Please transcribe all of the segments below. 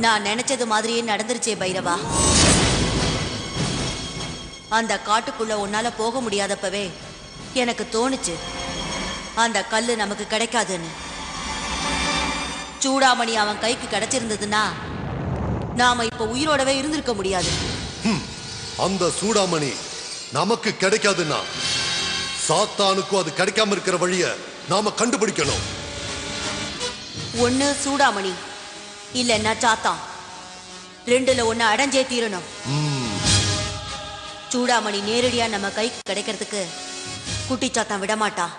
நான் நினைச்சது மாதிரியே நடந்துருச்சே பைரவா. அந்த காட்டுக்குள்ள உன்னால போக முடியாதப்பவே எனக்கு தோணுச்சு அந்த கல்லு நமக்கு கிடைக்காதுன்னு. சூடாமணி அவன் கைக்கு கிடைச்சிருந்ததுன்னா நாம இப்ப உயிரோடவே இருந்திருக்க முடியாது. அந்த சூடாமணி நமக்கு கிடைக்காதுன்னா சாத்தானுக்கும் அது கிடைக்காம இருக்கிற வழிய நாம கண்டுபிடிக்கணும். ஒண்ணு சூடாமணி இல்லன்னா சாத்தான், ரெண்டுல ஒண்ணு அடைஞ்சே தீரணும். சூடாமணி நேரடியா நம்ம கைக்கு கிடைக்கிறதுக்கு குட்டி சாத்தான் விடமாட்டான்.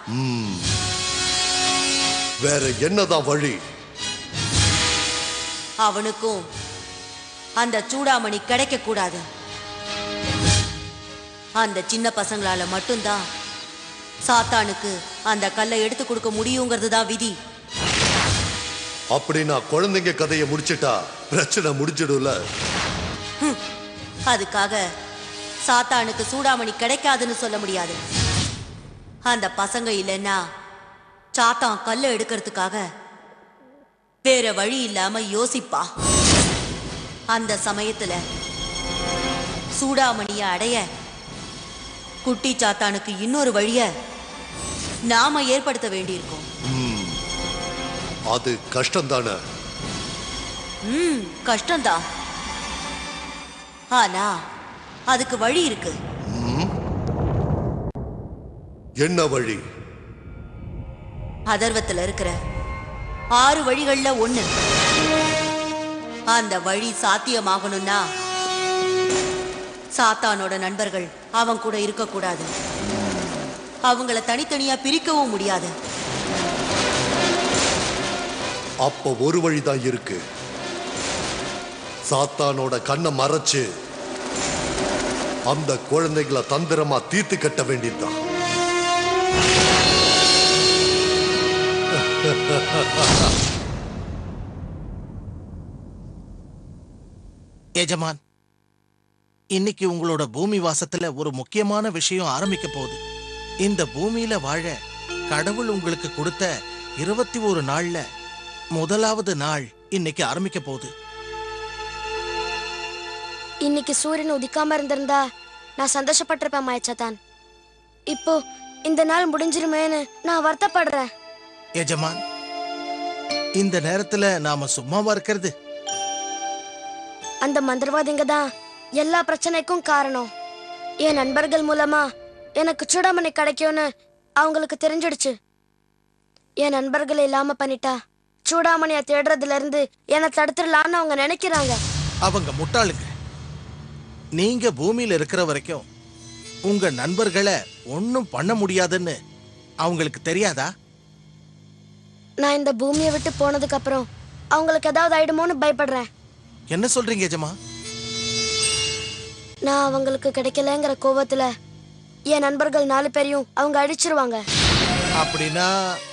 வேற என்னதான் வழி? அவனுக்கும் அந்த சூடாமணி கிடைக்க கூடாது. அந்த சின்ன பசங்களால மட்டும்தான் சாத்தானுக்கு அந்த கல்லை எடுத்து கொடுக்க முடியுங்கிறது தான் விதி. அப்படின்னா குழந்தைங்க கதையை முடிச்சிட்டா பிரச்சனை முடிஞ்சிடும்ல. அதுக்காக சாத்தானுக்கு சூடாமணி கிடைக்காதுன்னு சொல்ல முடியாது. அந்த பசங்க இல்லைன்னா சாத்தான் கல்லை எடுக்கிறதுக்காக வேற வழி இல்லாம யோசிப்பா. அந்த சமயத்துல சூடாமணிய அடைய குட்டி சாத்தானுக்கு இன்னொரு வழிய நாம ஏற்படுத்த வேண்டியிருக்கும். அது கஷ்டம்தானே? கஷ்டம்தான். ஆனா அதுக்கு வழி இருக்கு. என்ன வழி? அதர்வத்துல இருக்கிற 6 வழிகள்ல ஒண்ணு. அந்த வழி சாத்தியமாகணும்னா சாத்தானோட நண்பர்கள் அவன் கூட இருக்கக்கூடாது. அவங்கள தனித்தனியா பிரிக்கவும் முடியாது. அப்ப ஒரு வழிதான் இருக்கு. சாத்தானோட கண்ணை மறைச்சு அந்த குழந்தைகளை தந்திரமா தீர்த்து கட்ட வேண்டியதுதான். எஜமான், இன்னைக்கு உங்களோட பூமி வாசத்துல ஒரு முக்கியமான விஷயம் ஆரம்பிக்க போகுது. இந்த பூமியில வாழ கடவுள் உங்களுக்கு கொடுத்த 21 நாள்ல முதலாவது நாள் இன்னைக்கு ஆரம்பிக்க போகுது. இன்னைக்கு சூரியன் உதிக்காம இருந்திருந்தா நான் சந்தோஷப்பட்டிருப்பேன் மாயச்சாத்தான். இப்போ இந்த நாள் முடிஞ்சிருமேன்னு நான் வருத்தப்படுறேன். எஜமான், இந்த நேரத்துல நாம சும்மாவா இருக்கிறது? அந்த மந்திரவாதிங்க தான் எல்லா பிரச்சனைக்கும் காரணம். என் நண்பர்கள் மூலமா எனக்கு சூடாமணி கிடைக்கும்னு அவங்களுக்கு தெரிஞ்சிடுச்சு. என் நண்பர்கள் இல்லாம பண்ணிட்டா சூடாமணியை தேடுறதுல இருந்து என்னை தடுத்துடலான்னு அவங்க நினைக்கிறாங்க. அவங்க முட்டாளுங்க. நீங்க பூமியில இருக்கிற வரைக்கும் உங்க நண்பர்களை ஒன்னும் பண்ண முடியாதுன்னு அவங்களுக்கு தெரியாதா? நான் இந்த பூமியை விட்டு போனதுக்கு அப்புறம் அவங்களுக்கு ஏதாவது ஆயிடுமோன்னு பயப்படுறேன். என்ன சொல்றீங்க எஜமா? நான் அவங்களுக்கு கிடைக்கலங்கிற கோவத்துல என் நண்பர்கள் 4 பேரையும் அவங்க அழிச்சிருவாங்க. அப்படின்னா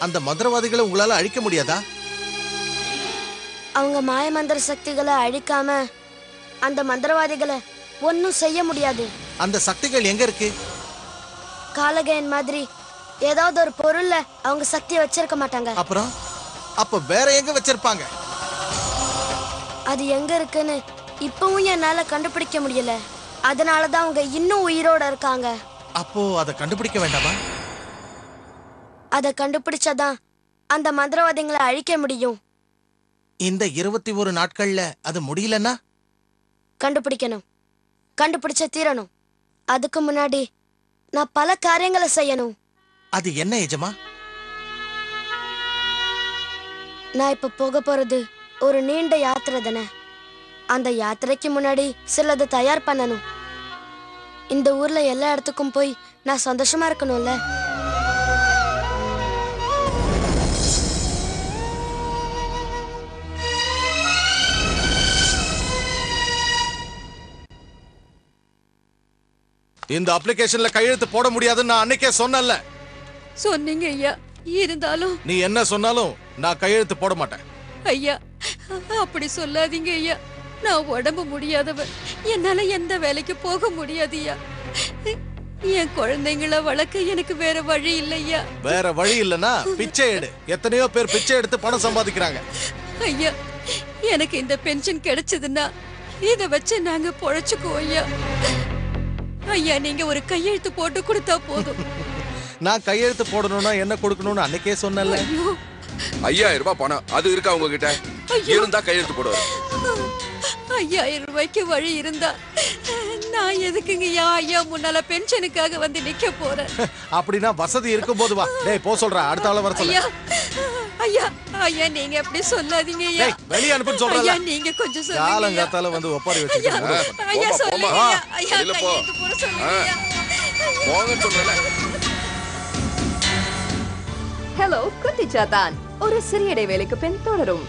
அந்த மந்திரவாதிகளை உங்களால அழிக்க முடியாதா? அவங்க மாய மந்திர சக்திகளை அழிக்காம அந்த மந்திரவாதிகளை ஒன்னும் செய்ய முடியாது. அந்த சக்திகள் எங்க இருக்கு? காலகையன் மாதிரி ஏதாவது ஒரு பொருள்ல அவங்க சக்தியை வச்சிருக்க மாட்டாங்க. அப்புறம் அப்ப வேற எங்க வச்சிருப்பாங்க? அது எங்க இருக்குன்னு இப்பவும் என்னால கண்டுபிடிக்க முடியல. அதனாலதான் அவங்க இன்னும் உயிரோட இருக்காங்க. அப்போ அதை கண்டுபிடிக்க வேண்டாமா? அதை கண்டுபிடிச்சாதான் அந்த மந்திரவாதிகளை அழிக்க முடியும். இந்த 21 நாட்கள்ல அது முடியலன்னா கண்டுபிடிக்கணும். கண்டுபிடிச்ச தீரணும். அதுக்கு முன்னாடி நான் பல காரியங்களை செய்யணும். அது என்ன எஜமா? நான் இப்ப போக போறது ஒரு நீண்ட யாத்திரை தானே. அந்த யாத்திரைக்கு முன்னாடி சிலதை தயார் பண்ணணும். இந்த ஊர்ல எல்லா இடத்துக்கும் போய் நான் சந்தோஷமா இருக்கணும்ல. இந்த அப்ளிகேஷன்ல கையெழுத்து போட முடியாதுன்னு நான் அன்னைக்கே சொன்னேன்ல. சொன்னீங்க ஐயா. இருந்தாலும் நீ என்ன சொன்னாலும் நான் கையெழுத்து போட மாட்டேன். ஐயா, அப்படி சொல்லாதீங்க ஐயா. நான் உடம்பு முடியாதவ. என்னால எந்த வேலைக்கு போக முடியாது ஐயா. என் குழந்தைங்கள வளர்க்க எனக்கு வேற வழி இல்லையா. வேற வழி இல்லனா பிச்சை எடு. எத்தனையோ பேர் பிச்சை எடுத்து பணம் சம்பாதிக்கிறாங்க. ஐயா, எனக்கு இந்த பென்ஷன் கிடைச்சதுன்னா இத வச்சு நாங்க பொழைச்சுக்குவோம் ஐயா. ஐயா நீங்க ஒரு கையெழுத்து போட்டு கொடுத்தா போதும். நான் கையெழுத்து போடணும்னா என்ன கொடுக்கணும்னு அன்னைக்கே சொன்னேன்ல. ஐயோ 5000 ரூபாய் பணம் அது இருக்கா உங்ககிட்ட? இருந்தா கையெழுத்து போடுவாரு. 5000 ரூபாய்க்கு வழி இருந்தா நான் எதுக்குங்க ஐயா முன்னால பென்ஷனுக்காக வந்து நிக்க போறேன்? அப்படின்னா வசதி இருக்கும் போது வா. டேய் போ சொல்றா, அடுத்த ஆள வர சொல்ல. ஐயா ஐயா ஐயா நீங்க அப்படி சொல்லாதீங்க ஐயா. டேய் வெளிய அனுப்புன்னு சொல்றல. ஐயா நீங்க கொஞ்சம் சொல்லுங்க. காலங்காத்தால வந்து ஒப்பாரி ஐயா வச்சிட்டு. ஐயா போமா, சொல்லுங்க போமா. ஐயா. ஐயா வெளில போ. கையெழுத்து போட சொல்லுங்க ஐயா. போங்க சொல்றல. ஹலோ குட்டி சாத்தான், ஒரு சிறிய இடைவேளைக்கு பின் தொடரும்.